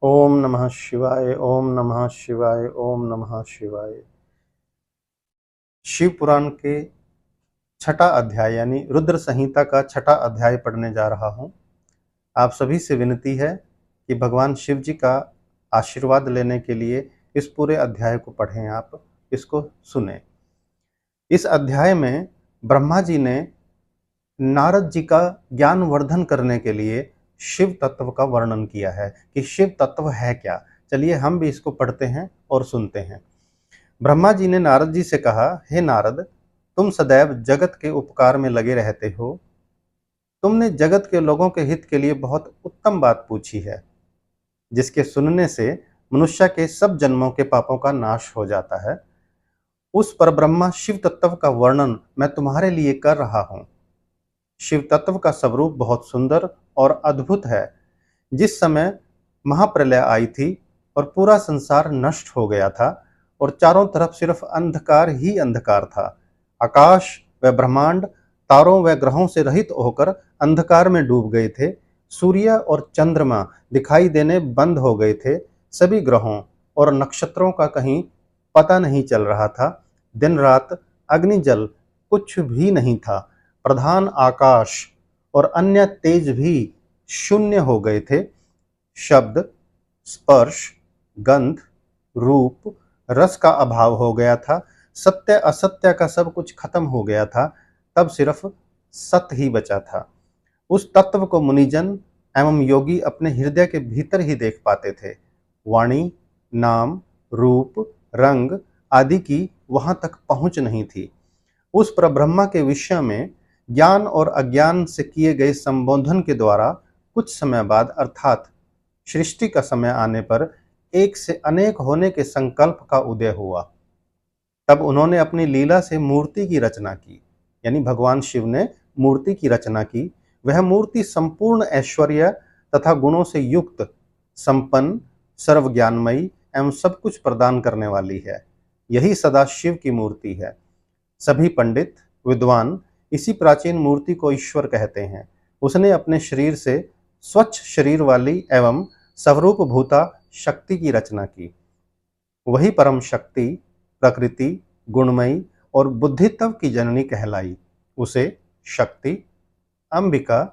ओम नमः शिवाय, ओम नमः शिवाय, ओम नमः शिवाय। शिव पुराण के छठा अध्याय यानी रुद्र संहिता का छठा अध्याय पढ़ने जा रहा हूँ। आप सभी से विनती है कि भगवान शिव जी का आशीर्वाद लेने के लिए इस पूरे अध्याय को पढ़ें, आप इसको सुने। इस अध्याय में ब्रह्मा जी ने नारद जी का ज्ञान वर्धन करने के लिए शिव तत्व का वर्णन किया है कि शिव तत्व है क्या। चलिए हम भी इसको पढ़ते हैं और सुनते हैं। ब्रह्मा जी ने नारद जी से कहा, हे नारद, तुम सदैव जगत के उपकार में लगे रहते हो। तुमने जगत के लोगों के हित के लिए बहुत उत्तम बात पूछी है, जिसके सुनने से मनुष्य के सब जन्मों के पापों का नाश हो जाता है। उस परब्रह्मा शिव तत्व का वर्णन मैं तुम्हारे लिए कर रहा हूँ। शिव तत्व का स्वरूप बहुत सुंदर और अद्भुत है। जिस समय महाप्रलय आई थी और पूरा संसार नष्ट हो गया था और चारों तरफ सिर्फ अंधकार ही अंधकार था, आकाश व ब्रह्मांड तारों व ग्रहों से रहित होकर अंधकार में डूब गए थे। सूर्य और चंद्रमा दिखाई देने बंद हो गए थे। सभी ग्रहों और नक्षत्रों का कहीं पता नहीं चल रहा था। दिन रात अग्नि जल कुछ भी नहीं था। प्रधान आकाश और अन्य तेज भी शून्य हो गए थे। शब्द, स्पर्श, गंध, रूप, रस का अभाव हो गया था। सत्य असत्य का सब कुछ खत्म हो गया था। तब सिर्फ सत्य ही बचा था। उस तत्व को मुनिजन एवं योगी अपने हृदय के भीतर ही देख पाते थे। वाणी, नाम, रूप, रंग आदि की वहां तक पहुंच नहीं थी। उस परब्रह्मा के विषय में ज्ञान और अज्ञान से किए गए संबोधन के द्वारा कुछ समय बाद अर्थात सृष्टि का समय आने पर एक से अनेक होने के संकल्प का उदय हुआ। तब उन्होंने अपनी लीला से मूर्ति की रचना की, यानी भगवान शिव ने मूर्ति की रचना की। वह मूर्ति संपूर्ण ऐश्वर्य तथा गुणों से युक्त, संपन्न, सर्वज्ञानमयी एवं सब कुछ प्रदान करने वाली है। यही सदा शिव की मूर्ति है। सभी पंडित विद्वान इसी प्राचीन मूर्ति को ईश्वर कहते हैं। उसने अपने शरीर से स्वच्छ शरीर वाली एवं स्वरूप भूता शक्ति की रचना की। वही परम शक्ति प्रकृति, गुणमयी और बुद्धित्व की जननी कहलाई। उसे शक्ति, अंबिका,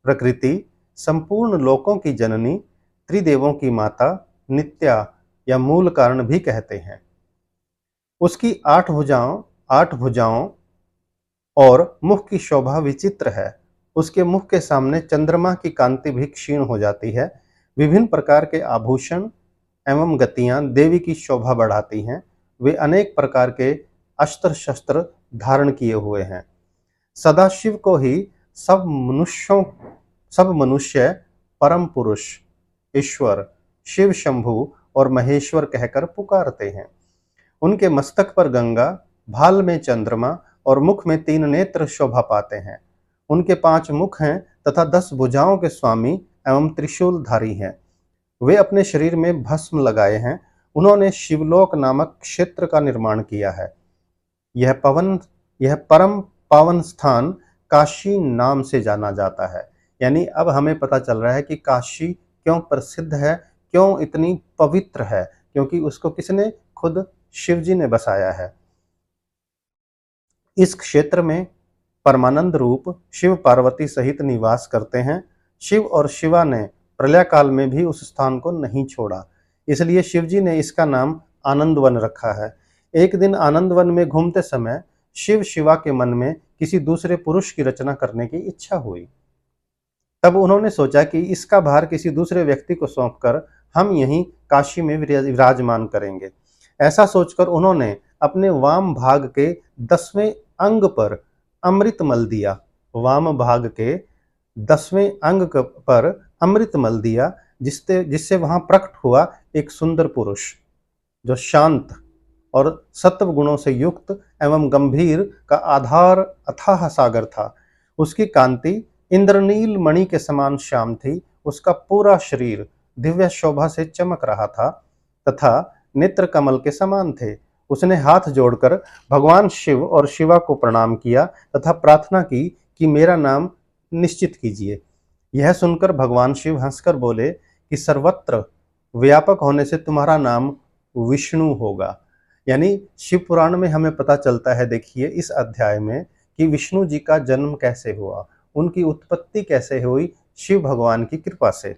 प्रकृति, संपूर्ण लोकों की जननी, त्रिदेवों की माता, नित्या या मूल कारण भी कहते हैं। उसकी आठ भुजाओं और मुख की शोभा विचित्र है। उसके मुख के सामने चंद्रमा की कांति भी क्षीण हो जाती है। विभिन्न प्रकार के आभूषण एवं गतियां देवी की शोभा बढ़ाती हैं। वे अनेक प्रकार के अस्त्र शस्त्र धारण किए हुए हैं। सदाशिव को ही सब मनुष्य परम पुरुष, ईश्वर, शिव शंभु और महेश्वर कहकर पुकारते हैं। उनके मस्तक पर गंगा, भाल में चंद्रमा और मुख में 3 नेत्र शोभा पाते हैं। उनके 5 मुख हैं तथा 10 भुजाओं के स्वामी एवं त्रिशूलधारी हैं। वे अपने शरीर में भस्म लगाए हैं। उन्होंने शिवलोक नामक क्षेत्र का निर्माण किया है। यह परम पावन स्थान काशी नाम से जाना जाता है। यानी अब हमें पता चल रहा है कि काशी क्यों प्रसिद्ध है, क्यों इतनी पवित्र है, क्योंकि उसको किसने? खुद शिव जी ने बसाया है। इस क्षेत्र में परमानंद रूप शिव पार्वती सहित निवास करते हैं। शिव और शिवा ने प्रलय काल में भी उस स्थान को नहीं छोड़ा, इसलिए शिव जी ने इसका नाम आनंदवन रखा है। एक दिन आनंदवन में घूमते समय शिव शिवा के मन में किसी दूसरे पुरुष की रचना करने की इच्छा हुई। तब उन्होंने सोचा कि इसका भार किसी दूसरे व्यक्ति को सौंपकर हम यहीं काशी में विराजमान करेंगे। ऐसा सोचकर उन्होंने अपने वाम भाग के 10वें अंग पर अमृत मल दिया। वाम भाग के 10वें अंग पर अमृत मल दिया, जिससे वहां प्रकट हुआ एक सुंदर पुरुष, जो शांत और सत्व गुणों से युक्त एवं गंभीर का आधार अथाह सागर था। उसकी कांति इंद्रनील मणि के समान श्याम थी। उसका पूरा शरीर दिव्य शोभा से चमक रहा था तथा नेत्र कमल के समान थे। उसने हाथ जोड़कर भगवान शिव और शिवा को प्रणाम किया तथा प्रार्थना की कि मेरा नाम निश्चित कीजिए। यह सुनकर भगवान शिव हंसकर बोले कि सर्वत्र व्यापक होने से तुम्हारा नाम विष्णु होगा। यानी शिव पुराण में हमें पता चलता है, देखिए इस अध्याय में, कि विष्णु जी का जन्म कैसे हुआ, उनकी उत्पत्ति कैसे हुई, शिव भगवान की कृपा से।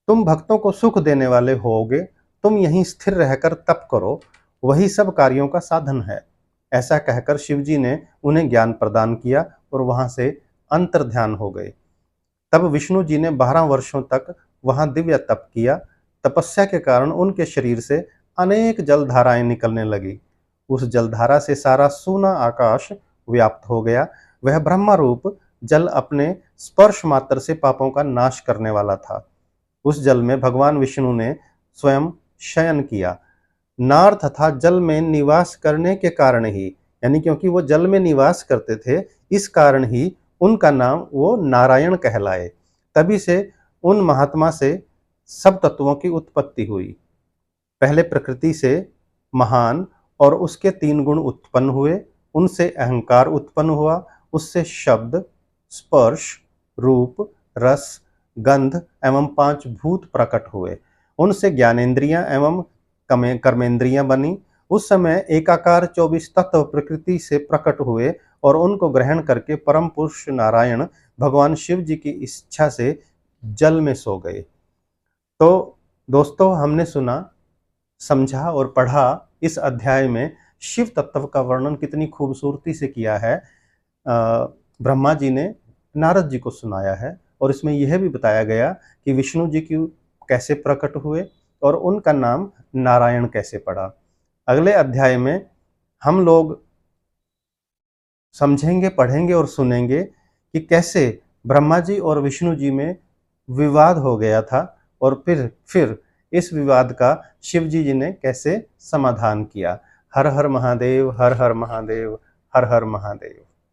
तुम भक्तों को सुख देने वाले होगे, तुम यहीं स्थिर रहकर तप करो, वही सब कार्यों का साधन है। ऐसा कहकर शिव जी ने उन्हें ज्ञान प्रदान किया और वहां से अंतर्ध्यान हो गए। तब विष्णु जी ने 12 वर्षों तक वहां दिव्य तप किया। तपस्या के कारण उनके शरीर से अनेक जलधाराएं निकलने लगी। उस जलधारा से सारा सूना आकाश व्याप्त हो गया। वह ब्रह्मा रूप जल अपने स्पर्श मात्र से पापों का नाश करने वाला था। उस जल में भगवान विष्णु ने स्वयं शयन किया। नार तथा जल में निवास करने के कारण ही, यानी क्योंकि वो जल में निवास करते थे, इस कारण ही उनका नाम वो नारायण कहलाए। तभी से उन महात्मा से सब तत्वों की उत्पत्ति हुई। पहले प्रकृति से महान और उसके 3 गुण उत्पन्न हुए, उनसे अहंकार उत्पन्न हुआ, उससे शब्द, स्पर्श, रूप, रस, गंध एवं 5 भूत प्रकट हुए। उनसे ज्ञानेंद्रियां एवं कर्मेंद्रियां बनी। उस समय एकाकार 24 तत्व प्रकृति से प्रकट हुए और उनको ग्रहण करके परम पुरुष नारायण भगवान शिव जी की इच्छा से जल में सो गए। तो दोस्तों, हमने सुना, समझा और पढ़ा इस अध्याय में शिव तत्व का वर्णन कितनी खूबसूरती से किया है। ब्रह्मा जी ने नारद जी को सुनाया है और इसमें यह भी बताया गया कि विष्णु जी की कैसे प्रकट हुए और उनका नाम नारायण कैसे पड़ा। अगले अध्याय में हम लोग समझेंगे, पढ़ेंगे और सुनेंगे कि कैसे ब्रह्मा जी और विष्णु जी में विवाद हो गया था और फिर इस विवाद का शिव जी ने कैसे समाधान किया। हर हर महादेव, हर हर महादेव, हर हर महादेव।